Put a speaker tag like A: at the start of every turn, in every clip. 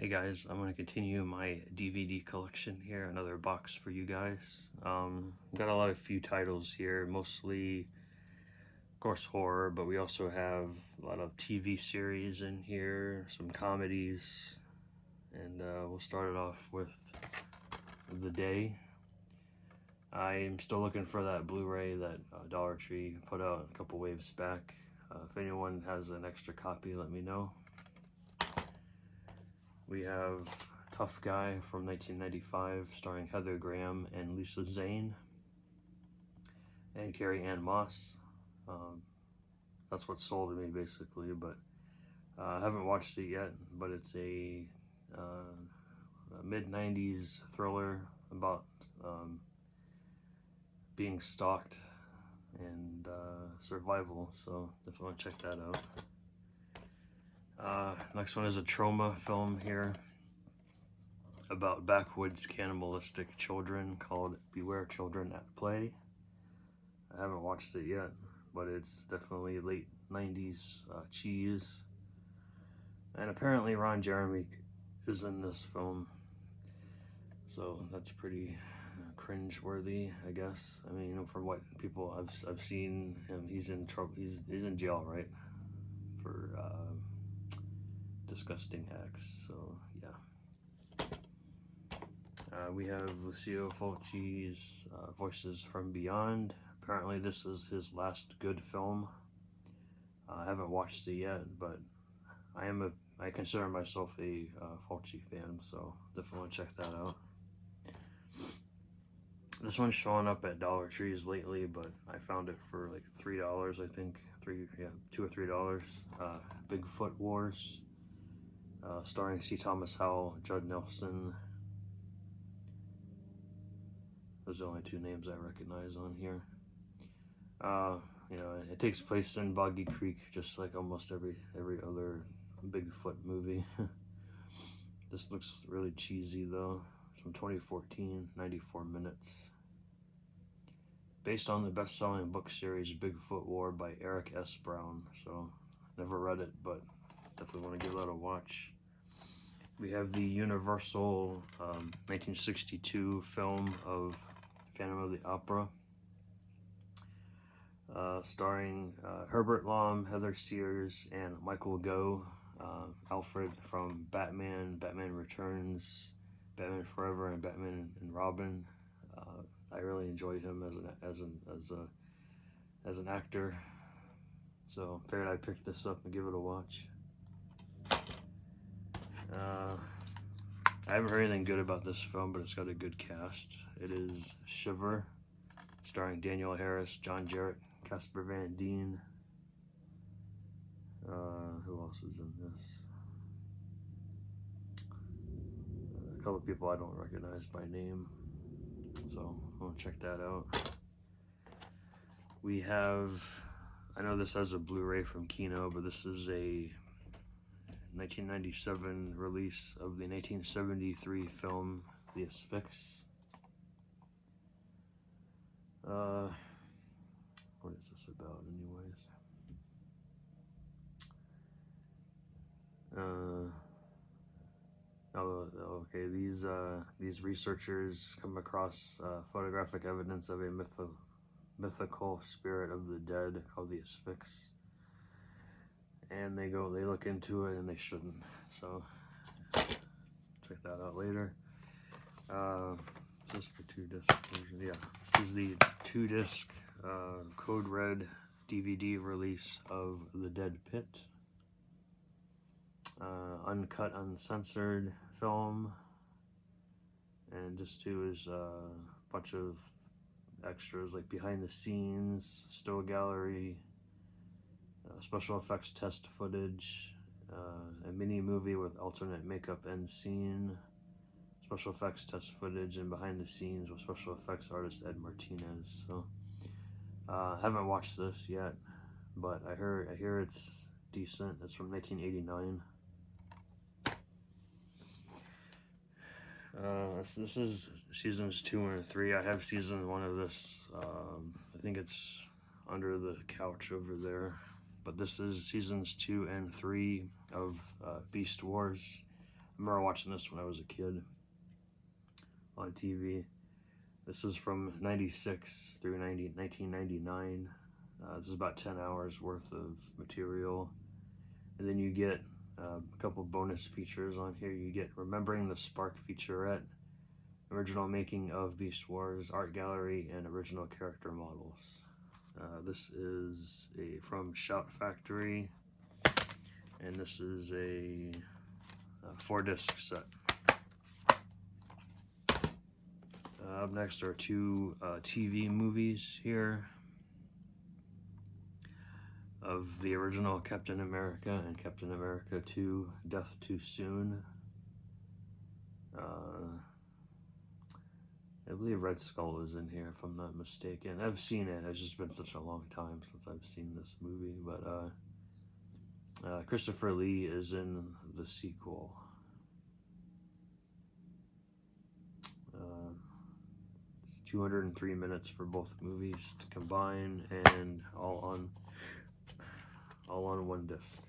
A: Hey guys, I'm going to continue my DVD collection here, another box for you guys. Got a few titles here, mostly, of course, horror, but we also have a lot of TV series in here, some comedies, and we'll start it off with The Day. I'm still looking for that Blu-ray that Dollar Tree put out a couple waves back. If anyone has an extra copy, let me know. We have Tough Guy from 1995, starring Heather Graham and Lisa Zane and Carrie Ann Moss. That's what sold me basically, but I haven't watched it yet. But it's a mid-90s thriller about being stalked and survival, so definitely want to check that out. Next one is a trauma film here about backwoods cannibalistic children called Beware Children at Play. I haven't watched it yet, but it's definitely late 90s cheese. And apparently Ron Jeremy is in this film, so that's pretty cringe-worthy, I guess. I mean, from what people I've seen him, he's in trouble. He's in jail, right, for disgusting acts. So yeah. We have Lucio Fulci's Voices from Beyond. Apparently this is his last good film. I haven't watched it yet, but I consider myself a Fulci fan, so definitely want to check that out. This one's showing up at Dollar Trees lately, but I found it for like $3, I think. $2 or $3. Bigfoot Wars, starring C. Thomas Howell, Judd Nelson. Those are the only two names I recognize on here. It takes place in Boggy Creek, just like almost every other Bigfoot movie. This looks really cheesy though. It's from 2014, 94 minutes. Based on the best-selling book series Bigfoot War by Eric S. Brown. So, never read it, but definitely want to give that a watch. We have the Universal 1962 film of Phantom of the Opera, starring Herbert Lom, Heather Sears, and Michael Gough. Alfred from Batman, Batman Returns, Batman Forever, and Batman and Robin. I really enjoy him as an actor, so figured I'd pick this up and give it a watch. I haven't heard anything good about this film, but it's got a good cast. It is Shiver, starring Daniel Harris, John Jarrett, Casper Van Dien. Who else is in this? A couple of people I don't recognize by name, so I'll check that out. We have, I know this has a Blu-ray from Kino, but this is a 1997 release of the 1973 film The Asphyx. What is this about anyways? Okay, these researchers come across photographic evidence of a mythical spirit of the dead called the Asphyx, and they look into it, and they shouldn't, so check that out later. Just the 2-disc version. Yeah, this is the 2-disc Code Red DVD release of The Dead Pit. Uncut, uncensored film, and just too is a bunch of extras like behind the scenes, still gallery, special effects test footage, a mini movie with alternate makeup and scene, special effects test footage, and behind the scenes with special effects artist Ed Martinez. So haven't watched this yet, but I hear it's decent. It's from 1989. This is seasons 2 and 3. I have season 1 of this. I think it's under the couch over there. But this is seasons 2 and 3 of Beast Wars. remember watching this when I was a kid on TV. This is from 96 through 1999. This is about 10 hours worth of material. And then you get a couple bonus features on here. You get Remembering the Spark featurette, original making of Beast Wars, art gallery, and original character models. This is from Shout Factory, and this is a 4-disc set. Up next are 2 TV movies here of the original Captain America and Captain America 2, Death Too Soon. I believe Red Skull is in here, if I'm not mistaken. I've seen it. It's just been such a long time since I've seen this movie. But Christopher Lee is in the sequel. It's 203 minutes for both movies to combine, and all on one disc.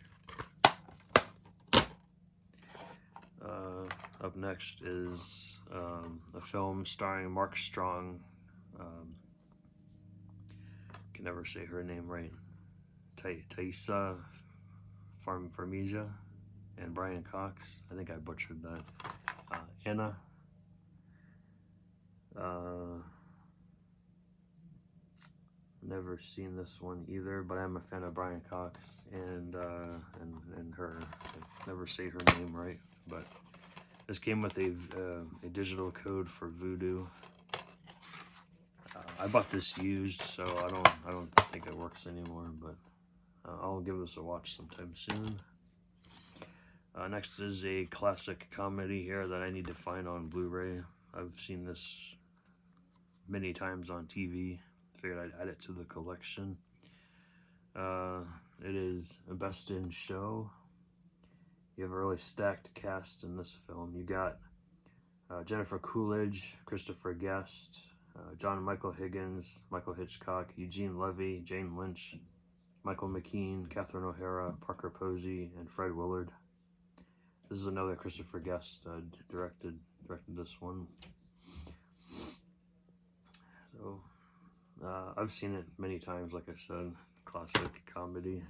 A: Up next is a film starring Mark Strong. Can never say her name right. Thaisa Farmiga and Brian Cox. I think I butchered that. Anna. Never seen this one either, but I'm a fan of Brian Cox and her. I never say her name right, but this came with a digital code for Voodoo. I bought this used, so I don't think it works anymore, but I'll give this a watch sometime soon. Next is a classic comedy here that I need to find on Blu-ray. I've seen this many times on TV. Figured I'd add it to the collection. It is Best in Show. You have a really stacked cast in this film. You got Jennifer Coolidge, Christopher Guest, John Michael Higgins, Michael Hitchcock, Eugene Levy, Jane Lynch, Michael McKean, Catherine O'Hara, Parker Posey, and Fred Willard. This is another Christopher Guest directed this one. So I've seen it many times, like I said, classic comedy.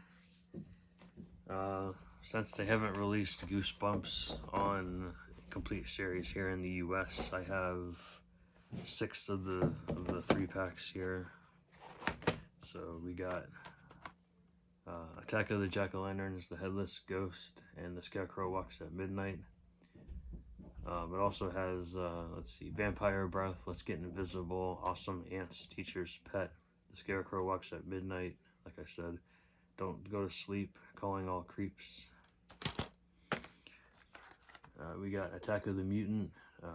A: Since they haven't released Goosebumps on complete series here in the US, I have 6 of the 3-packs here. So we got Attack of the Jack-o'-lanterns, The Headless Ghost, and The Scarecrow Walks at Midnight. It also has, let's see, Vampire Breath, Let's Get Invisible, Awesome Ants, Teacher's Pet, The Scarecrow Walks at Midnight, like I said, Don't Go to Sleep, Calling All Creeps. We got Attack of the Mutant,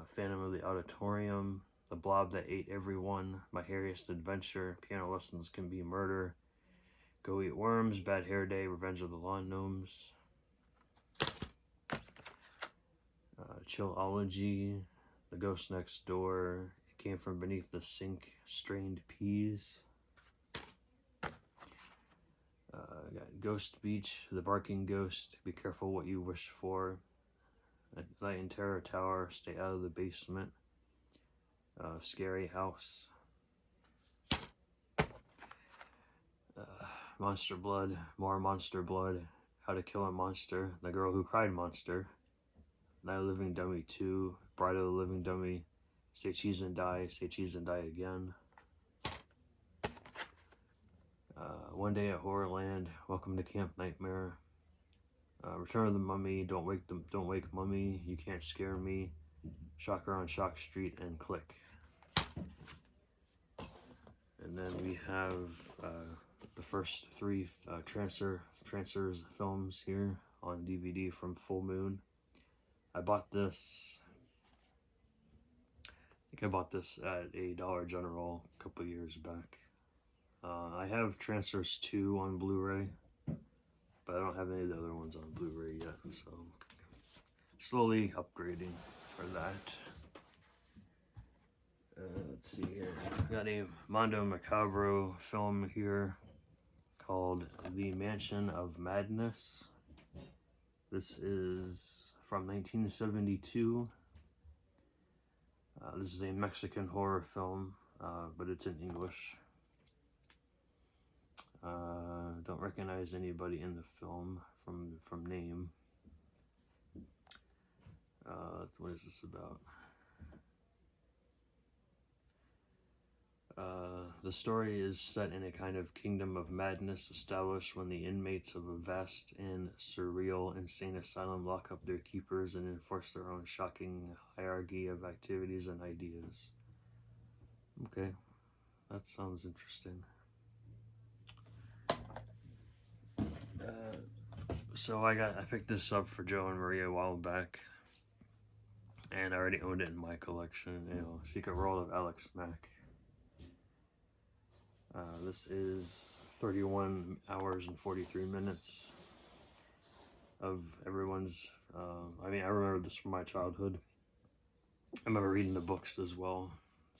A: Phantom of the Auditorium, The Blob That Ate Everyone, My Hairiest Adventure, Piano Lessons Can Be Murder, Go Eat Worms, Bad Hair Day, Revenge of the Lawn Gnomes, Chillology, The Ghost Next Door, It Came From Beneath the Sink, Strained Peas. Got Ghost Beach, The Barking Ghost, Be Careful What You Wish For, Night in Terror Tower, Stay Out of the Basement, Scary House, Monster Blood, More Monster Blood, How to Kill a Monster, The Girl Who Cried Monster, Night of the Living Dummy 2, Bride of the Living Dummy, Say Cheese and Die, Say Cheese and Die Again, One Day at Horrorland, Welcome to Camp Nightmare, Return of the Mummy, Don't Wake Mummy, You Can't Scare Me, Shocker on Shock Street, and Click. And then we have the first 3 Trancers films here on DVD from Full Moon. I bought this, I think I bought this at a Dollar General a couple years back. I have Trancers 2 on Blu-ray, but I don't have any of the other ones on Blu-ray yet, so slowly upgrading for that. Let's see here. Got a Mondo Macabro film here called The Mansion of Madness. This is from 1972. This is a Mexican horror film, but it's in English. Don't recognize anybody in the film from name. What is this about? The story is set in a kind of kingdom of madness established when the inmates of a vast and surreal insane asylum lock up their keepers and enforce their own shocking hierarchy of activities and ideas. Okay, that sounds interesting. So I picked this up for Joe and Maria a while back, and I already owned it in my collection. Secret World of Alex Mack. This is 31 hours and 43 minutes of everyone's. I remember this from my childhood. I remember reading the books as well,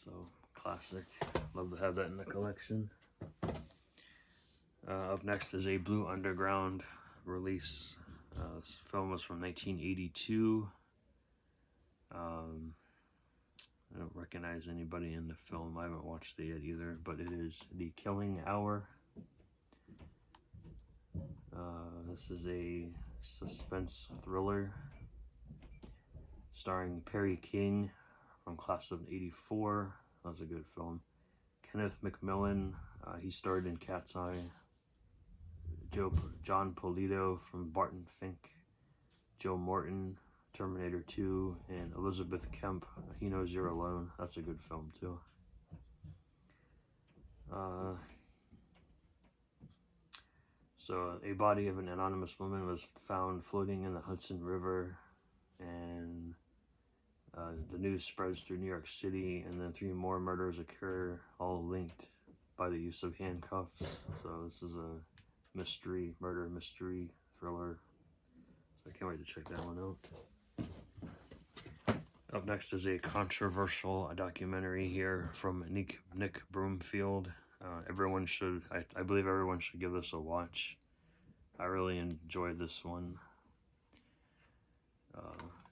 A: so classic. Love to have that in the collection. Up next is a Blue Underground release. This film was from 1982. I don't recognize anybody in the film. I haven't watched it yet either, but it is The Killing Hour. This is a suspense thriller starring Perry King from class of '84. That was a good film. Kenneth McMillan, he starred in Cat's Eye. John Polito from Barton Fink. Joe Morton, Terminator 2, and Elizabeth Kemp, He Knows You're Alone. That's a good film too. So a body of an anonymous woman was found floating in the Hudson River, and the news spreads through New York City, and then 3 more murders occur, all linked by the use of handcuffs. So this is a murder mystery thriller. So I can't wait to check that one out. Up next is a controversial documentary here from Nick Broomfield. Everyone should, I believe everyone should give this a watch. I really enjoyed this one.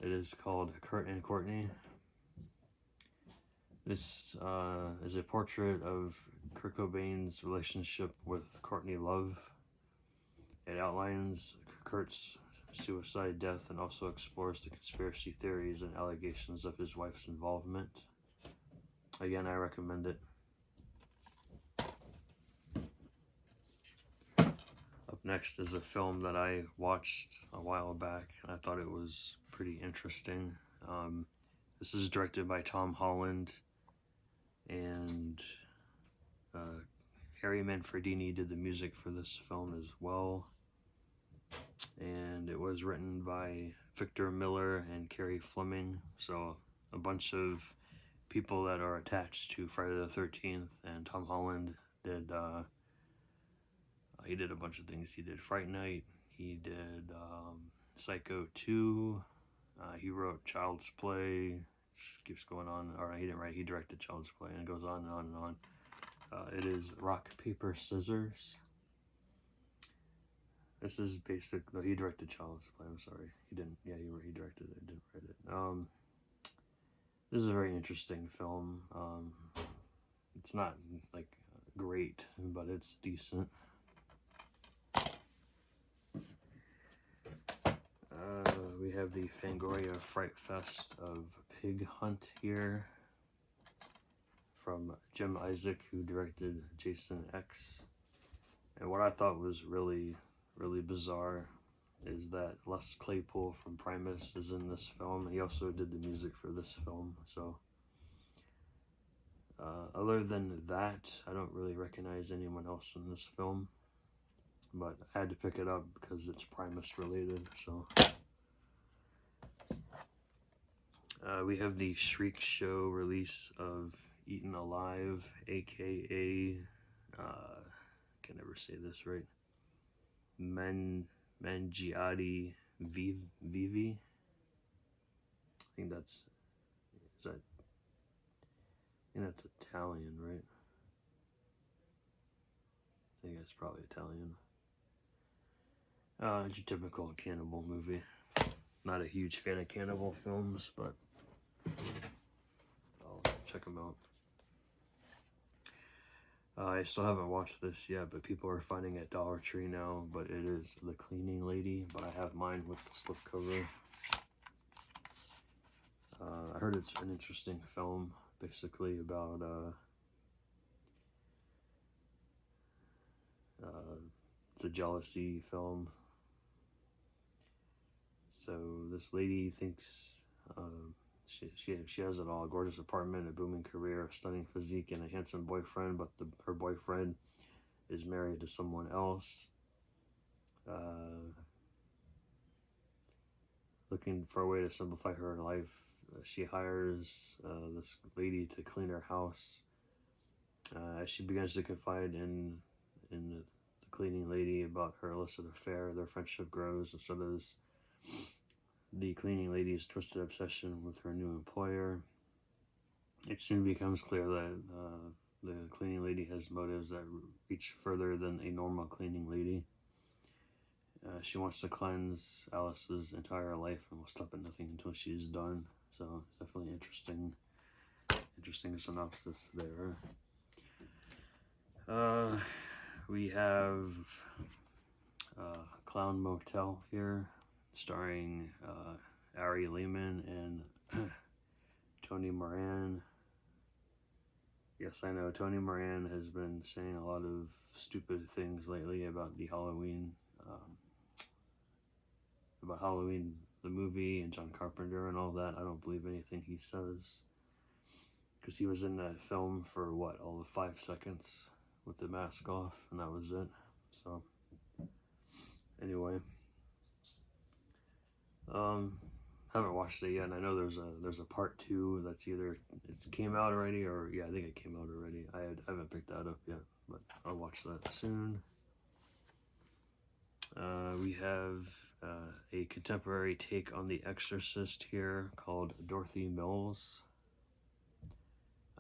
A: It is called Kurt and Courtney. This is a portrait of Kurt Cobain's relationship with Courtney Love. It outlines Kurt's suicide, death, and also explores the conspiracy theories and allegations of his wife's involvement. Again, I recommend it. Up next is a film that I watched a while back, and I thought it was pretty interesting. This is directed by Tom Holland, and Harry Manfredini did the music for this film as well. And it was written by Victor Miller and Carrie Fleming, so a bunch of people that are attached to Friday the 13th. And Tom Holland did he did a bunch of things. He did Fright Night, he did Psycho 2, he wrote Child's Play, just keeps going on. Or he didn't write, he directed Child's Play, and it goes on and on and on. It is Rock, Paper, Scissors. This is basic. No, he directed Child's Play. I'm sorry, he didn't. Yeah, he directed it. Didn't write it. This is a very interesting film. It's not like great, but it's decent. We have the Fangoria Fright Fest of Pig Hunt here from Jim Isaac, who directed Jason X. And what I thought was really bizarre is that Les Claypool from Primus is in this film. He also did the music for this film. So other than that, I don't really recognize anyone else in this film, but I had to pick it up because it's Primus related. So we have the Shriek Show release of Eaton Alive, aka can never say this right, Mangiati Vivi. I think that's Italian, right? I think it's probably Italian. It's your typical cannibal movie. Not a huge fan of cannibal films, but I'll check them out. I still haven't watched this yet, but people are finding it at Dollar Tree now. But it is The Cleaning Lady, but I have mine with the slipcover. I heard it's an interesting film, basically about it's a jealousy film. So this lady thinks she has it all: a gorgeous apartment, a booming career, a stunning physique, and a handsome boyfriend. But her boyfriend is married to someone else. Looking for a way to simplify her life, she hires this lady to clean her house. As she begins to confide in the cleaning lady about her illicit affair, their friendship grows, and so does the cleaning lady's twisted obsession with her new employer. It soon becomes clear that the cleaning lady has motives that reach further than a normal cleaning lady. She wants to cleanse Alice's entire life and will stop at nothing until she is done. So it's definitely interesting synopsis there. We have Clown Motel here, starring Ari Lehman and Tony Moran. Yes, I know Tony Moran has been saying a lot of stupid things lately about the Halloween, the movie, and John Carpenter and all that. I don't believe anything he says, because he was in that film for all of 5 seconds with the mask off, and that was it. So anyway, haven't watched it yet, and I know there's a part 2 that's either it came out already, or I think it came out already. I haven't picked that up yet, but I'll watch that soon. We have a contemporary take on The Exorcist here called Dorothy Mills.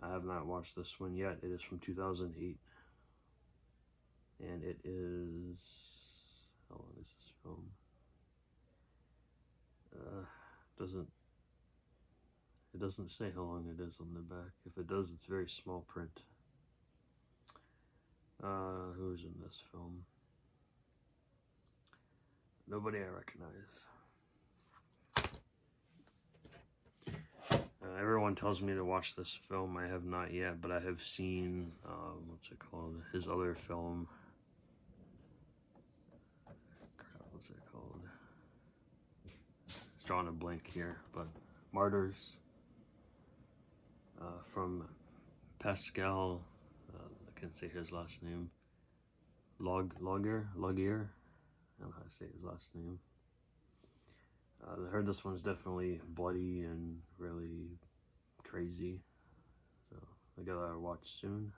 A: I have not watched this one yet. It is from 2008. And it is... How long is this film? It doesn't say how long it is on the back. If it does, it's very small print. Who is in this film? Nobody I recognize. Everyone tells me to watch this film. I have not yet, but I have seen, what's it called? His other film. Crap, what's it called? It's drawing a blank here, but Martyrs, from Pascal, I can't say his last name, Laugier? I don't know how to say his last name. I heard this one's definitely bloody and really crazy, so I gotta watch soon.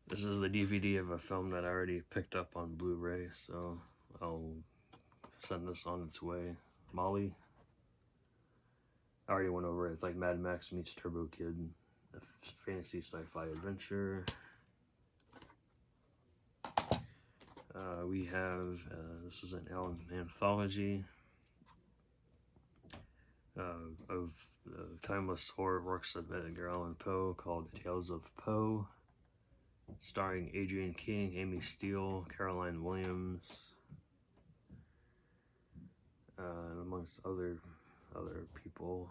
A: This is the DVD of a film that I already picked up on Blu-ray, so I'll send this on its way. Molly. I already went over it. It's like Mad Max meets Turbo Kid, a fantasy sci-fi adventure. We have, this is an anthology of timeless horror works of Edgar Allan Poe called Tales of Poe, starring Adrian King, Amy Steele, Caroline Williams, and amongst other people.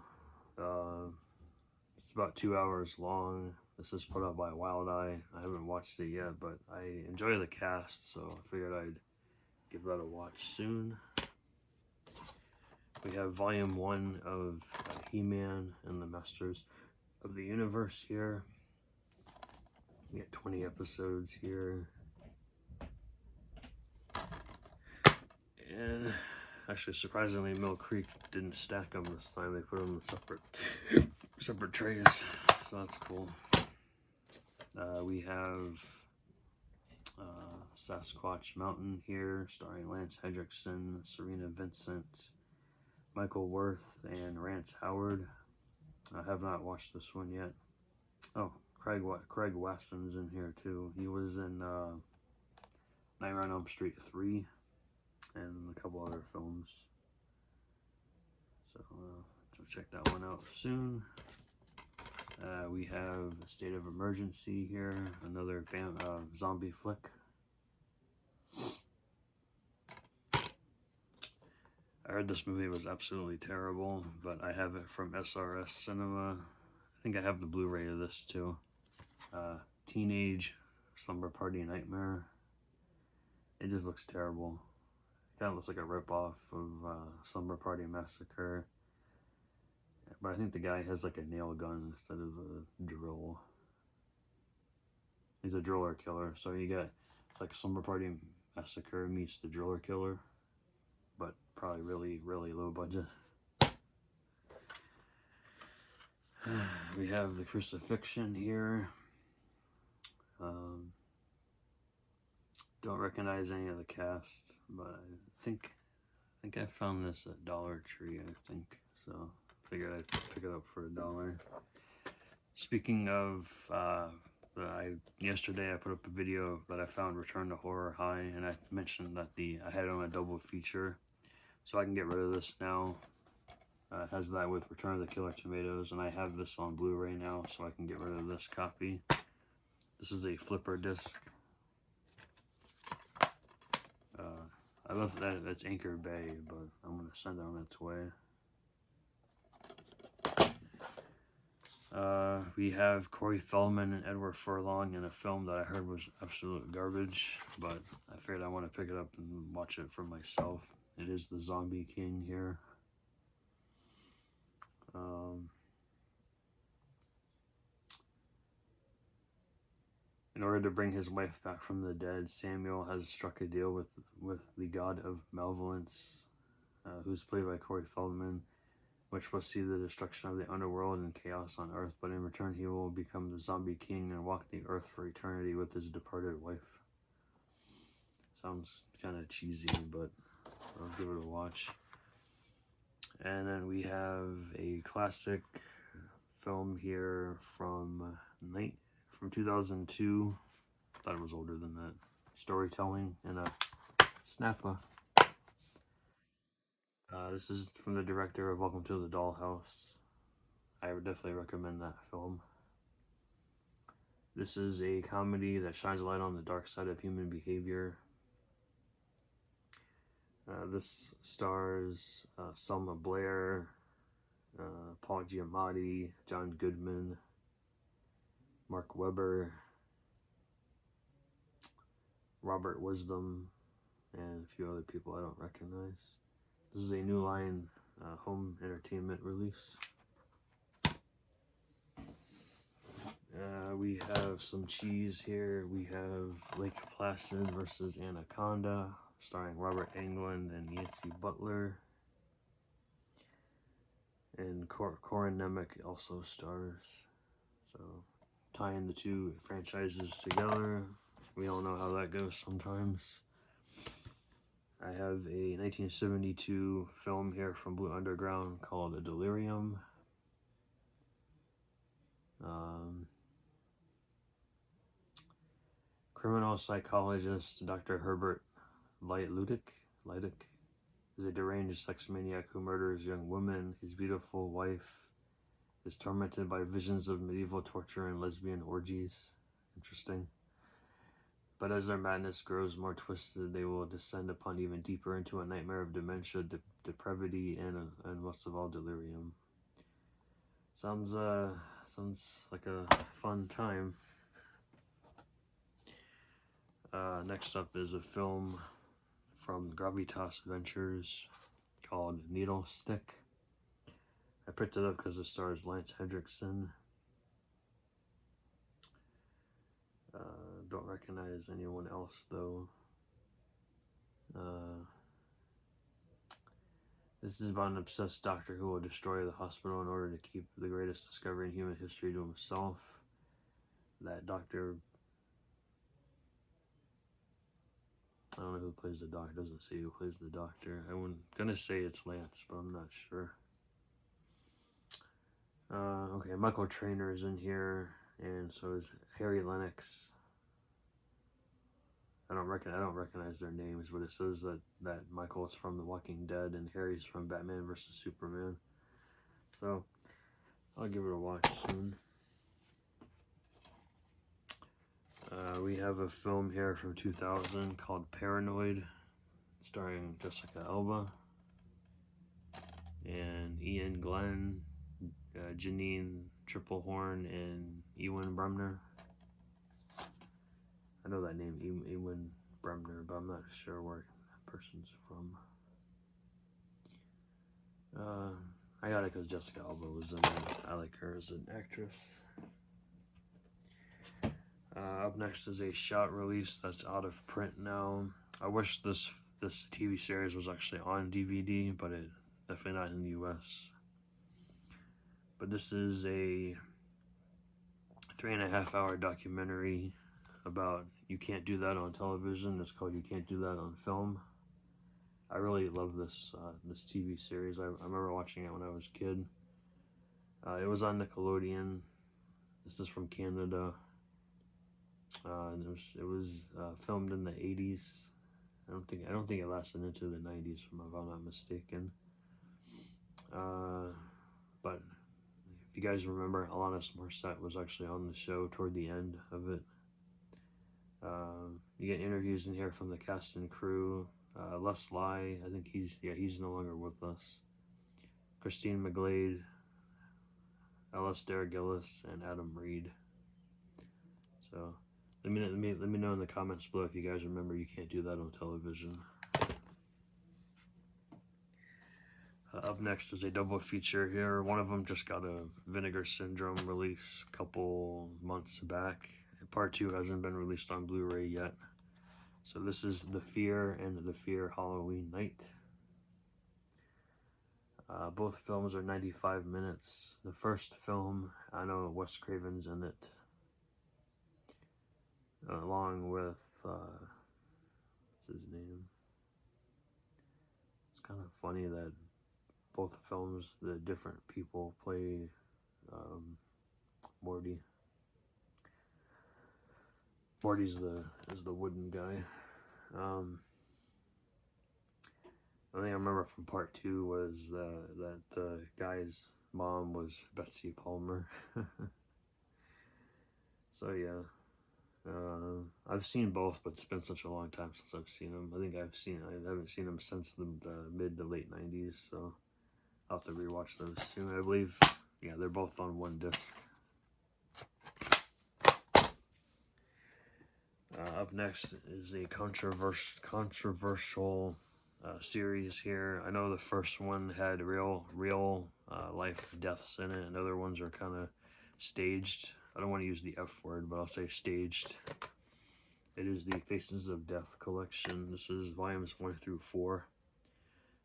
A: It's about 2 hours long. This is put out by Wild Eye. I haven't watched it yet, but I enjoy the cast, so I figured I'd give that a watch soon. We have volume 1 of Heman and the Masters of the Universe here. We get 20 episodes here. And actually, surprisingly, Mill Creek didn't stack them this time. They put them in separate trays, so that's cool. We have Sasquatch Mountain here, starring Lance Hendrickson, Serena Vincent, Michael Worth, and Rance Howard. I have not watched this one yet. Oh, Craig Weston's in here too. He was in Nightmare on Elm Street 3 and a couple other films. So check that one out soon. We have A State of Emergency here, another zombie flick. I heard this movie was absolutely terrible, but I have it from SRS Cinema. I think I have the Blu-ray of this too. Teenage Slumber Party Nightmare. It just looks terrible. It kind of looks like a ripoff of Slumber Party Massacre. But I think the guy has like a nail gun instead of a drill. He's a driller killer, so you got like Slumber Party Massacre meets the driller killer, but probably really low budget. We have the Crucifixion here. Don't recognize any of the cast, but I think I found this at Dollar Tree, I think. So figured I'd pick it up for $1. Speaking of, yesterday I put up a video that I found Return to Horror High, and I mentioned that I had it on a double feature, so I can get rid of this now. It has that with Return of the Killer Tomatoes, and I have this on Blu-ray now, so I can get rid of this copy. This is a flipper disc. I love that it's Anchor Bay, but I'm going to send it on its way. We have Corey Feldman and Edward Furlong in a film that I heard was absolute garbage, but I figured I want to pick it up and watch it for myself. It is The Zombie King here. In order to bring his wife back from the dead, Samuel has struck a deal with the god of malevolence, who's played by Corey Feldman, which will see the destruction of the underworld and chaos on Earth, but in return he will become the Zombie King and walk the Earth for eternity with his departed wife. Sounds kind of cheesy, but I'll give it a watch. And then we have a classic film here from 2002. Thought it was older than that. Storytelling and a Snappa. This is from the director of Welcome to the Dollhouse. I would definitely recommend that film. This is a comedy that shines a light on the dark side of human behavior. This stars Selma Blair, Paul Giamatti, John Goodman, Mark Webber, Robert Wisdom, and a few other people I don't recognize. This is a New Line home entertainment release. We have some cheese here. We have Lake Placid versus Anaconda, starring Robert Englund and Nancy Butler. And Corin Nemec also stars. So, tying the two franchises together, we all know how that goes sometimes. I have a 1972 film here from Blue Underground called Delirium. Criminal psychologist Dr. Herbert Leidick is a deranged sex maniac who murders young women. His beautiful wife is tormented by visions of medieval torture and lesbian orgies. Interesting. But as their madness grows more twisted, they will descend upon even deeper into a nightmare of dementia, depravity, and most of all, delirium. Sounds like a fun time. Next up is a film from Gravitas Ventures called Needle Stick. I picked it up because it stars Lance Hendrickson. Don't recognize anyone else though. This is about an obsessed doctor who will destroy the hospital in order to keep the greatest discovery in human history to himself. That doctor, I don't know who plays the doctor. It doesn't say who plays the doctor. I'm gonna say it's Lance, but I'm not sure. Okay, Michael Trainer is in here. and so is Harry Lennox. I don't recognize their names, but it says that Michael is from The Walking Dead and Harry's from Batman vs Superman. So I'll give it a watch soon. We have a film here from 2000 called Paranoid, starring Jessica Alba and Ian Glenn, Janine Triplehorn, and Ewan Bremner. I know that name, Ewan Bremner, but I'm not sure where that person's from. I got it because Jessica Alba was in it. I like her as an actress. Up next is a shot release that's out of print now. I wish this TV series was actually on DVD, but it definitely not in the US. But this is a 3.5 hour documentary about You Can't Do That on Television. It's called You Can't Do That on Film. I really love this TV series. I remember watching it when I was a kid. It was on Nickelodeon. This is from Canada. And it was filmed in the 80s. I don't think it lasted into the 90s, if I'm not mistaken. But if you guys remember, Alanis Morissette was actually on the show toward the end of it. You get interviews in here from the cast and crew. Les Lai, I think he's no longer with us. Christine McGlade, Ellis Darragillis, and Adam Reed. So let me know in the comments below if you guys remember You Can't Do That on Television. Up next is a double feature here. One of them just got a Vinegar Syndrome release a couple months back. Part 2 hasn't been released on Blu-ray yet. So this is The Fear and The Fear Halloween Night. Both films are 95 minutes. The first film, I know Wes Craven's in it, along with, what's his name? It's kind of funny that both films, the different people play Morty. Morty's is the wooden guy. The thing I remember from part 2 was that the guy's mom was Betsy Palmer. So yeah, I've seen both, but it's been such a long time since I've seen them. I haven't seen them since the mid to late 90s, so I'll have to rewatch those soon. I believe, yeah, they're both on one disc. Up next is a controversial series here. I know the first one had real life deaths in it, and other ones are kind of staged. I don't want to use the F word, but I'll say staged. It is the Faces of Death collection. This is volumes 1 through 4.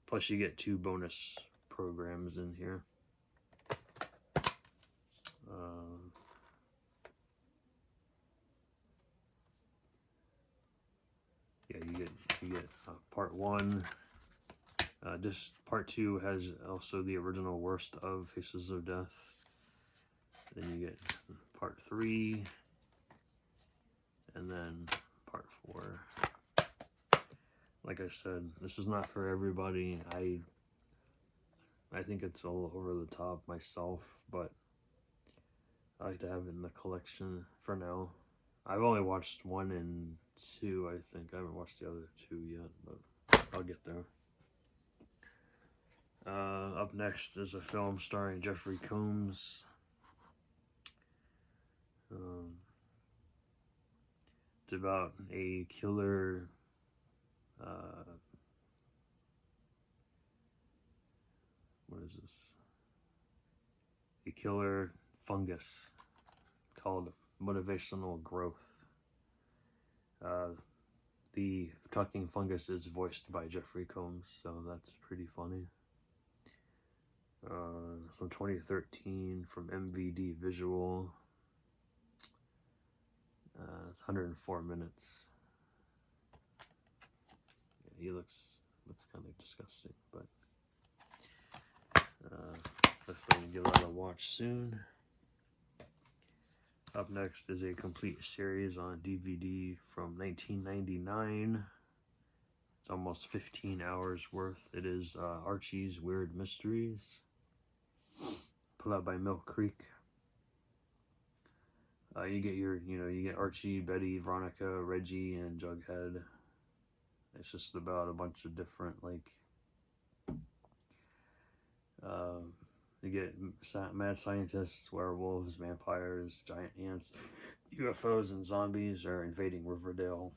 A: Plus you get 2 bonus programs in here. Yeah, you get part 1. Just part 2 has also the original worst of Faces of Death. Then you get part 3, and then part 4. Like I said, this is not for everybody. I think it's a little over the top myself, but I like to have it in the collection for now. I've only watched 1 and 2, I think. I haven't watched the other 2 yet, but I'll get there. Up next is a film starring Jeffrey Combs. It's about a killer what is this? A killer fungus called Motivational Growth. The talking fungus is voiced by Jeffrey Combs, so that's pretty funny. From 2013 from MVD Visual. It's 104 minutes. Yeah, he looks kind of disgusting, but definitely give that a watch soon. Up next is a complete series on DVD from 1999. It's almost 15 hours worth. It is Archies Weird Mysteries, put out by Mill Creek. You get Archie, Betty, Veronica, Reggie, and Jughead. It's just about a bunch of different, you get mad scientists, werewolves, vampires, giant ants, UFOs, and zombies are invading Riverdale.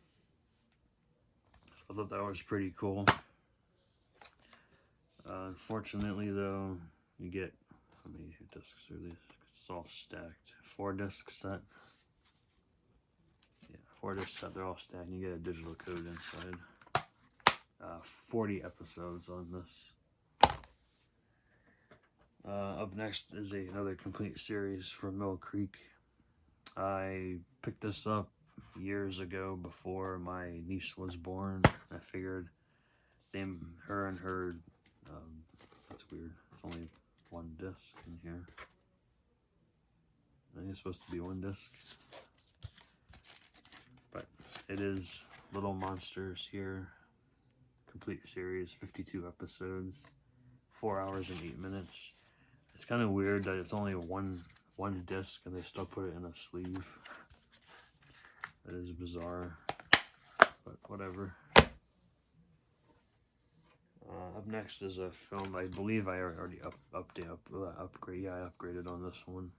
A: I thought that was pretty cool. Unfortunately, though, you get, how many discs are these? It's all stacked. 4-disc set. Yeah, 4-disc set, they're all stacked. You get a digital code inside. 40 episodes on this. Up next is another complete series from Mill Creek. I picked this up years ago before my niece was born. I figured her and her, that's weird. It's only 1 disc in here. I think it's supposed to be 1 disc. But it is Little Monsters here. Complete series, 52 episodes, 4 hours and 8 minutes. It's kind of weird that it's only one disc and they still put it in a sleeve. That is bizarre, but whatever. Up next is a film I believe I already upgrade. Yeah, I upgraded on this one.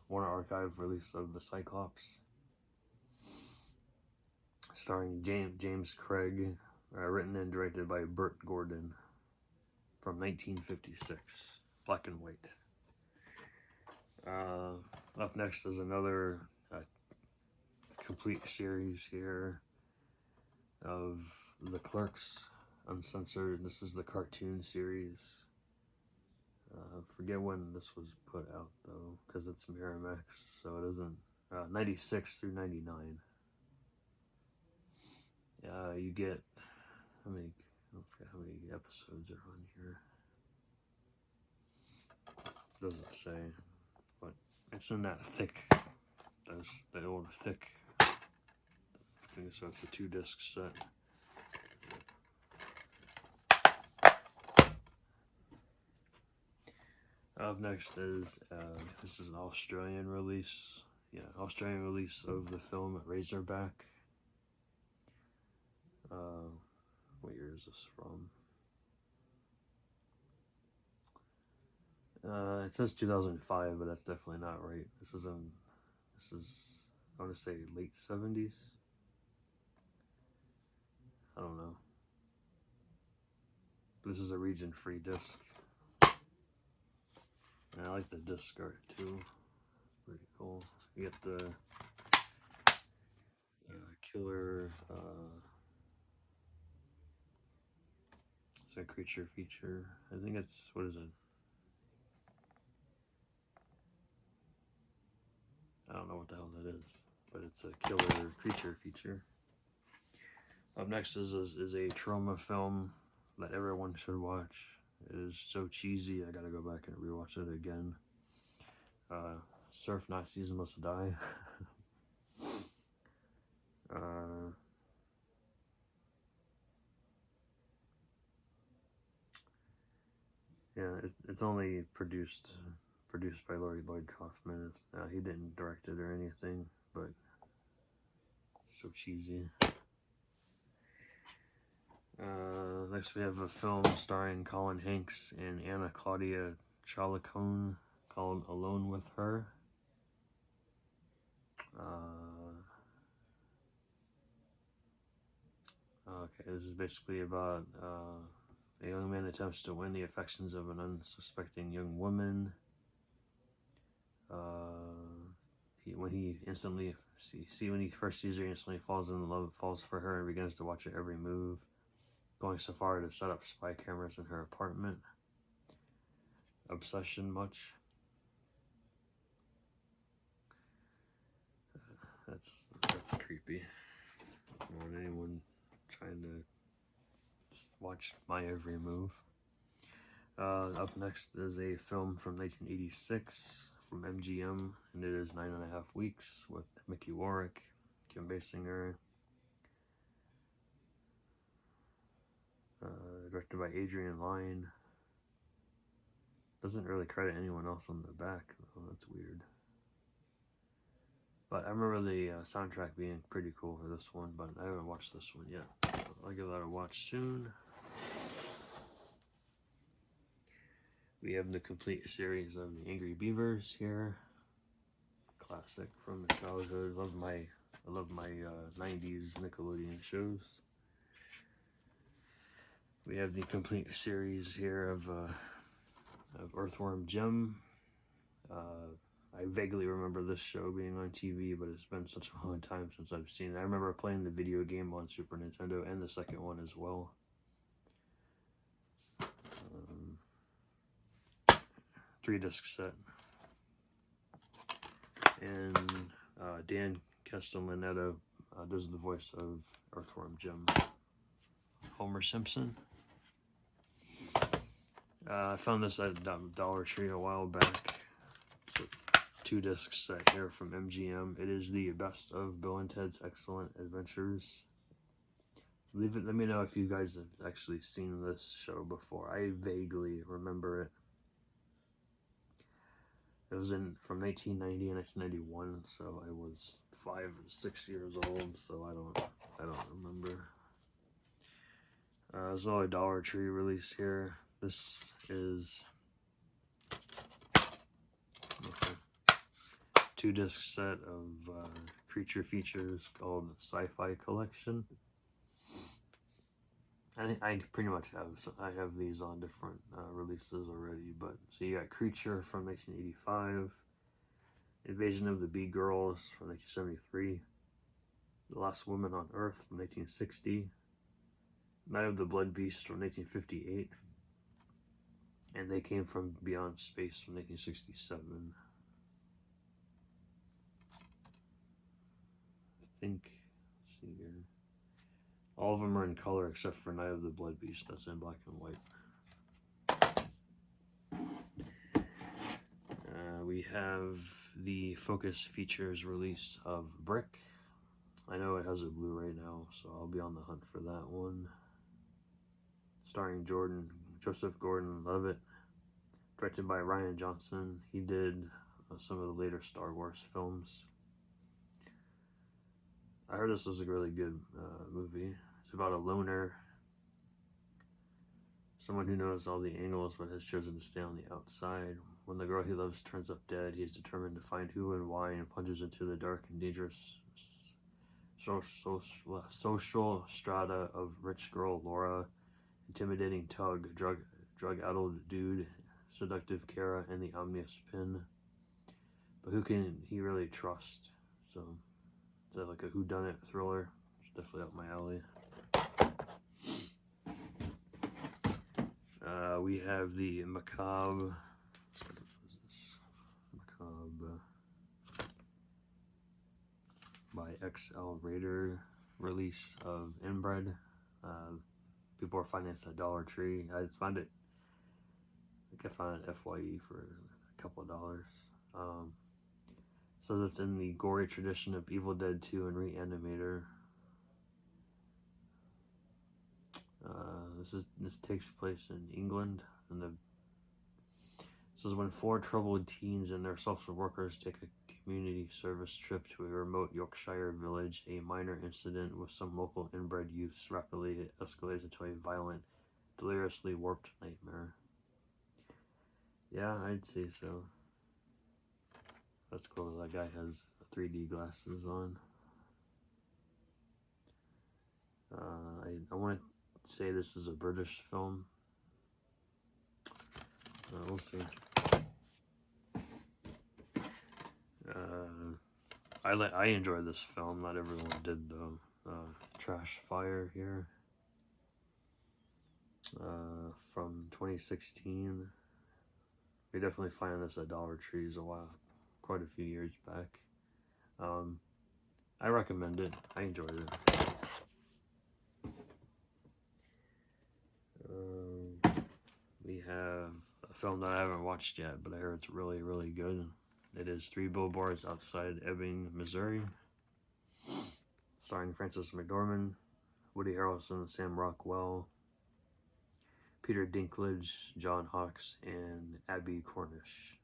A: Warner Archive release of The Cyclops, starring James Craig, written and directed by Burt Gordon, from 1956, black and white. Up next is another complete series here of the Clerks, uncensored. This is the cartoon series. Forget when this was put out though, because it's Miramax, so it isn't. 96 through 99. You get I don't forget how many episodes are on here. It doesn't say, but it's in that thick. There's the old thick thing, so it's a 2-disc set. Up next is this is an Australian release. Yeah, Australian release of the film Razorback. What year is this from? It says 2005, but that's definitely not right. This is I want to say late 70s. I don't know. This is a region-free disc. And I like the disc art too. Pretty cool. You get the killer. It's a creature feature. I think it's, what is it? I don't know what the hell that is, but it's a killer creature feature. Up next is a trauma film that everyone should watch. It is so cheesy, I gotta go back and rewatch it again. Surf Nazis Must Die. Yeah, it's only produced by Lloyd Kaufman. He didn't direct it or anything, but it's so cheesy. Next we have a film starring Colin Hanks and Anna Claudia Chalicone called Alone with Her. Okay, this is basically about a young man attempts to win the affections of an unsuspecting young woman. When he first sees her, he instantly falls in love, falls for her, and begins to watch her every move, going so far to set up spy cameras in her apartment. Obsession much? That's creepy. I don't want anyone trying to just watch my every move. Up next is a film from 1986, from MGM, and it is 9.5 Weeks with Mickey Warwick, Kim Basinger. Directed by Adrian Lyne. Doesn't really credit anyone else on the back, though. That's weird. But I remember the soundtrack being pretty cool for this one, but I haven't watched this one yet. So I'll give that a watch soon. We have the complete series of the Angry Beavers here. Classic from the childhood. I love my 90s Nickelodeon shows. We have the complete series here of Earthworm Jim. I vaguely remember this show being on TV, but it's been such a long time since I've seen it. I remember playing the video game on Super Nintendo and the second one as well. 3-disc set. And Dan Castellaneta does the voice of Earthworm Jim. Homer Simpson. I found this at Dollar Tree a while back. It's a 2-disc set here from MGM. It is the best of Bill and Ted's Excellent Adventures. Let me know if you guys have actually seen this show before. I vaguely remember it. It was from 1990 and 1991, so I was 5 or 6 years old, so I don't remember. There's another Dollar Tree release here. This is okay. 2-disc set of creature features called SciFi Collection. I pretty much have these on different releases already, but so you got Creature from 1985, Invasion of the Bee Girls from 1973, The Last Woman on Earth from 1960, Night of the Blood Beast from 1958, and They Came from Beyond Space from 1967. I think, let's see here. All of them are in color except for Night of the Blood Beast. That's in black and white. We have the Focus Features release of Brick. I know it has a Blu-ray now, so I'll be on the hunt for that one. Starring Joseph Gordon-Levitt. Directed by Rian Johnson. He did some of the later Star Wars films. I heard this was a really good movie. It's about a loner, someone who knows all the angles but has chosen to stay on the outside. When the girl he loves turns up dead, he is determined to find who and why and plunges into the dark and dangerous social strata of rich girl Laura, intimidating Tug, drug-addled dude, seductive Kara, and the ominous Pin. But who can he really trust? So is that like a whodunit thriller? It's definitely up my alley. We have the Macabre by XL Raider release of Inbred. People are finding this at Dollar Tree. I found it, I think I found it FYE for a couple of dollars. Says it's in the gory tradition of Evil Dead 2 and Reanimator. This takes place in England, and says when 4 troubled teens and their social workers take a community service trip to a remote Yorkshire village, a minor incident with some local inbred youths rapidly escalates into a violent, deliriously warped nightmare. Yeah, I'd say so. That's cool. That guy has 3D glasses on. I want to say this is a British film. We'll see. I enjoyed this film. Not everyone did though. Trash Fire here. From 2016. We definitely find this at Dollar Trees quite a few years back. I recommend it. I enjoyed it. We have a film that I haven't watched yet, but I heard it's really, really good. It is 3 Billboards Outside Ebbing, Missouri, starring Frances McDormand, Woody Harrelson, Sam Rockwell, Peter Dinklage, John Hawkes, and Abby Cornish.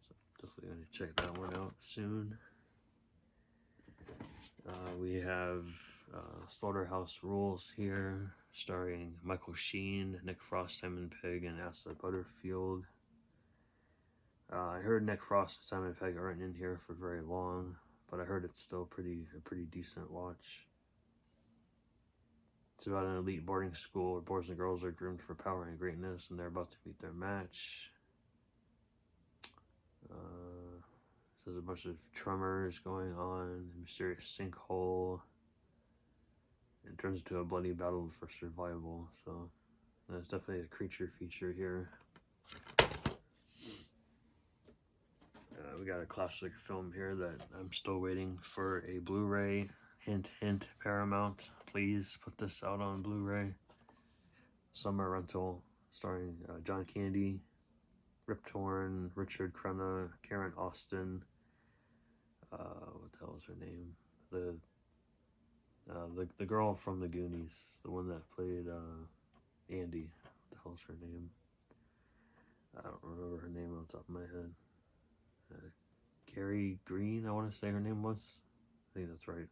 A: So definitely going to check that one out soon. We have Slaughterhouse Rules here, starring Michael Sheen, Nick Frost, Simon Pegg, and Asa Butterfield. I heard Nick Frost and Simon Pegg aren't in here for very long, but I heard it's still a pretty decent watch. It's about an elite boarding school where boys and girls are groomed for power and greatness, and they're about to meet their match. There's a bunch of tremors going on, a mysterious sinkhole. It turns into a bloody battle for survival, so there's definitely a creature feature here. We got a classic film here that I'm still waiting for a Blu-ray. Hint, hint, Paramount, please put this out on Blu-ray. Summer rental, starring John Candy, Rip Torn, Richard Crenna, Karen Austin. What the hell is her name? The girl from the Goonies, the one that played Andy. What the hell is her name? I don't remember her name on the top of my head. Carrie Green, I want to say her name was. I think that's right.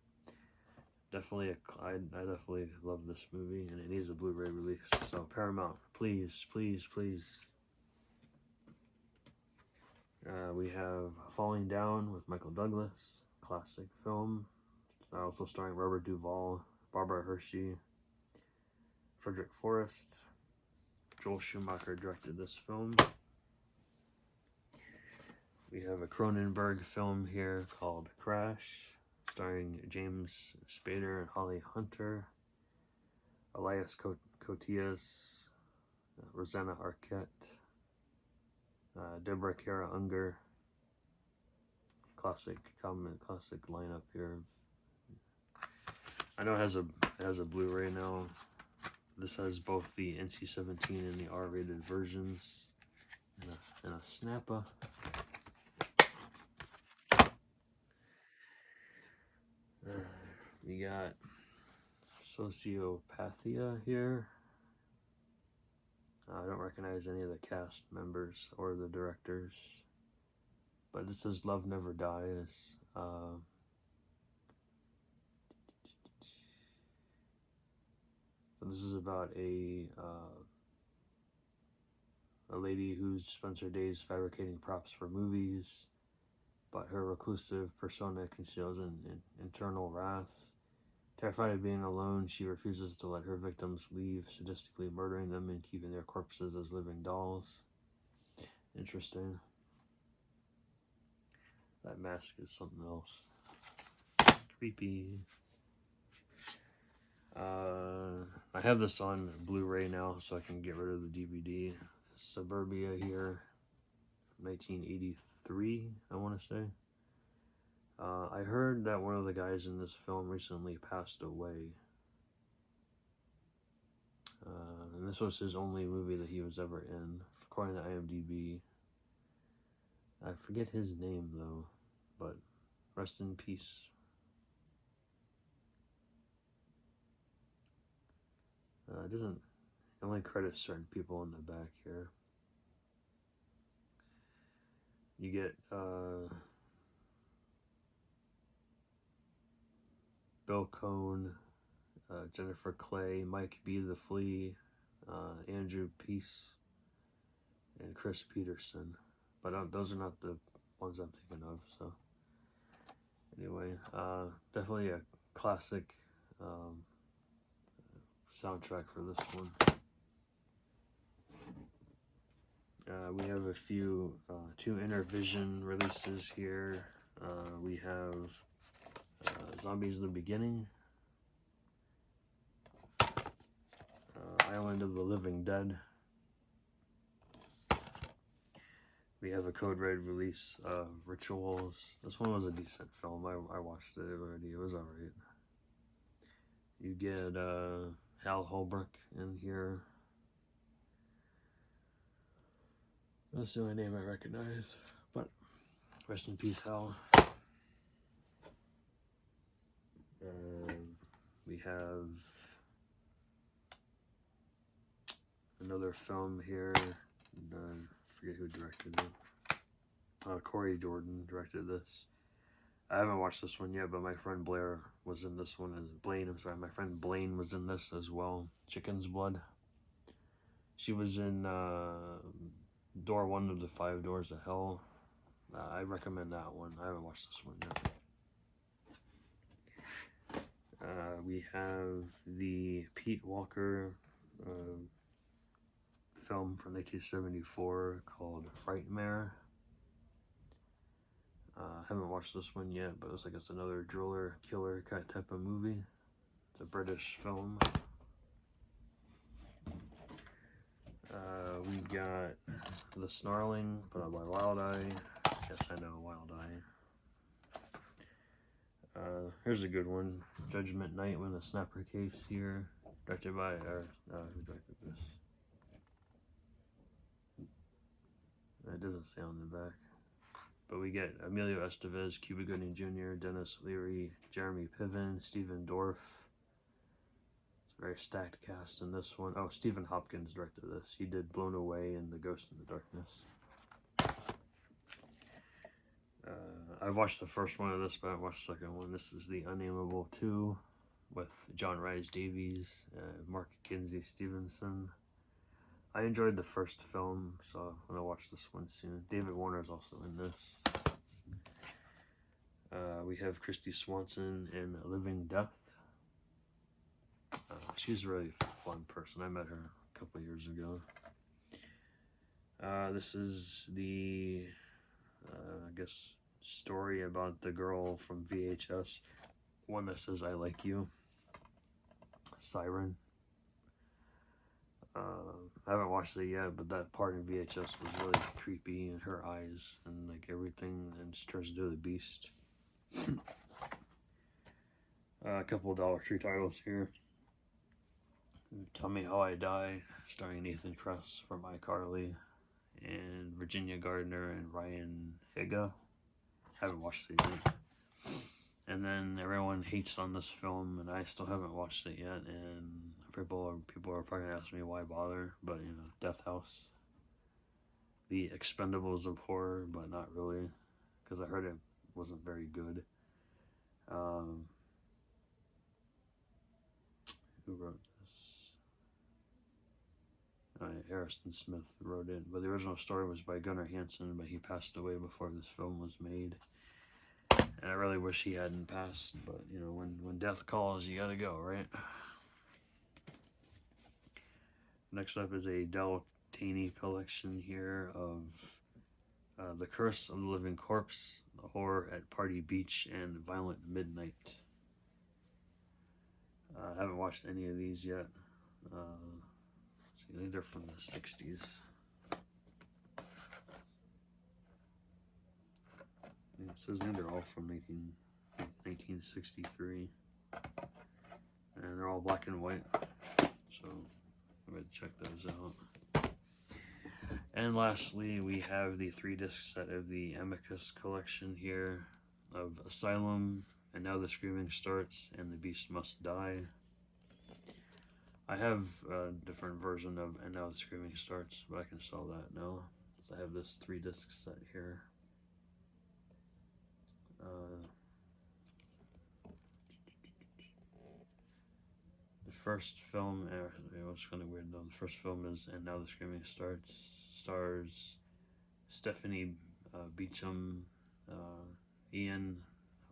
A: Definitely, I definitely love this movie, and it needs a Blu-ray release. So Paramount, please, please, please. We have Falling Down with Michael Douglas, classic film. Also starring Robert Duvall, Barbara Hershey, Frederick Forrest. Joel Schumacher directed this film. We have a Cronenberg film here called Crash, starring James Spader and Holly Hunter, Elias Koteas, Rosanna Arquette, Deborah Kara Unger. Classic lineup here. I know it has a Blu-ray now. This has both the NC-17 and the R-rated versions, and a snapper. We got Sociopathia here. I don't recognize any of the cast members or the directors, but this is Love Never Dies. So this is about a lady who spends her days fabricating props for movies, but her reclusive persona conceals an internal wrath. Terrified of being alone, she refuses to let her victims leave, sadistically murdering them and keeping their corpses as living dolls. Interesting. That mask is something else. Creepy. I have this on Blu-ray now, so I can get rid of the DVD. Suburbia here, 1983, I want to say. I heard that one of the guys in this film recently passed away. And this was his only movie that he was ever in, according to IMDb. I forget his name, though, but rest in peace. It doesn't only credit certain people in the back here. You get Bill Cohn, Jennifer Clay, Mike B. the Flea, Andrew Peace, and Chris Peterson. But those are not the ones I'm thinking of. So anyway, definitely a classic soundtrack for this one. We have a few 2 Intervision releases here. We have Zombies in the Beginning, Island of the Living Dead. We have a Code Red release of Rituals. This one was a decent film. I watched it already. It was alright. You get Hal Holbrook in here. That's the only name I recognize. But Rest in peace, Hal. We have another film here. I forget who directed it. Corey Jordan directed this. I haven't watched this one yet, but my friend Blair was in this one. My friend Blaine was in this as well. Chicken's Blood. She was in Door 1 of the 5 Doors of Hell. I recommend that one. I haven't watched this one yet. We have the Pete Walker film from 1974 called Frightmare. Haven't watched this one yet, but it's like it's another driller killer type of movie. It's a British film. We got The Snarling, put out by Wild Eye. Yes, I know, Wild Eye. Here's a good one. Judgment Night when the Snapper Case here. Directed by, who directed this? It doesn't say on the back. But we get Emilio Estevez, Cuba Gooding Jr., Dennis Leary, Jeremy Piven, Stephen Dorff. It's a very stacked cast in this one. Oh, Stephen Hopkins directed this. He did Blown Away and The Ghost in the Darkness. I've watched the first one of this, but I haven't watched the second one. This is The Unnameable 2 with John Rhys Davies, Mark Kinsey Stevenson. I enjoyed the first film, so I'm going to watch this one soon. David Warner's also in this. We have Christy Swanson in Living Death. She's a really fun person. I met her a couple years ago. This is the, I guess, story about the girl from VHS. One that says, I like you. Siren. I haven't watched it yet, but that part in VHS was really creepy, and her eyes and like everything, and she turns into the beast. A couple of Dollar Tree titles here. Tell Me How I Die, starring Nathan Kress from iCarly, and Virginia Gardner and Ryan Higa. Haven't watched it yet. And then Everyone Hates on this film, and I still haven't watched it yet, and people are probably gonna ask me why bother, but you know, Death House. The Expendables of horror, but not really, because I heard it wasn't very good. Who wrote this? Harrison Smith wrote it, but the original story was by Gunnar Hansen, but he passed away before this film was made. And I really wish he hadn't passed, but you know, when death calls, you gotta go, right? Next up is a Del Taney collection here of The Curse of the Living Corpse, The Horror at Party Beach, and Violent Midnight. I haven't watched any of these yet. I think they're from the 60s. It says they're all from 1963. And they're all black and white. So I'm going to check those out. And lastly, we have the 3-disc set of the Amicus collection here of Asylum, And Now the Screaming Starts, and The Beast Must Die. I have a different version of And Now the Screaming Starts, but I can sell that now. So I have this 3-disc set here. The first film, it was kind of weird though. The first film is And Now the Screaming Starts. Stars Stephanie Beacham, Ian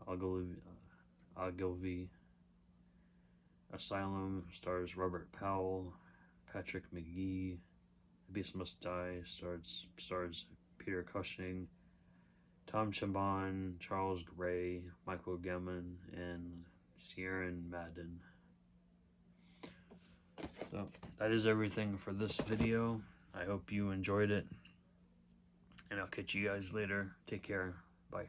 A: Ogilvy. Asylum stars Robert Powell, Patrick McGee. The Beast Must Die stars Peter Cushing, Tom Chabon, Charles Gray, Michael Gemmon, and Siren Madden. So that is everything for this video. I hope you enjoyed it, and I'll catch you guys later. Take care. Bye.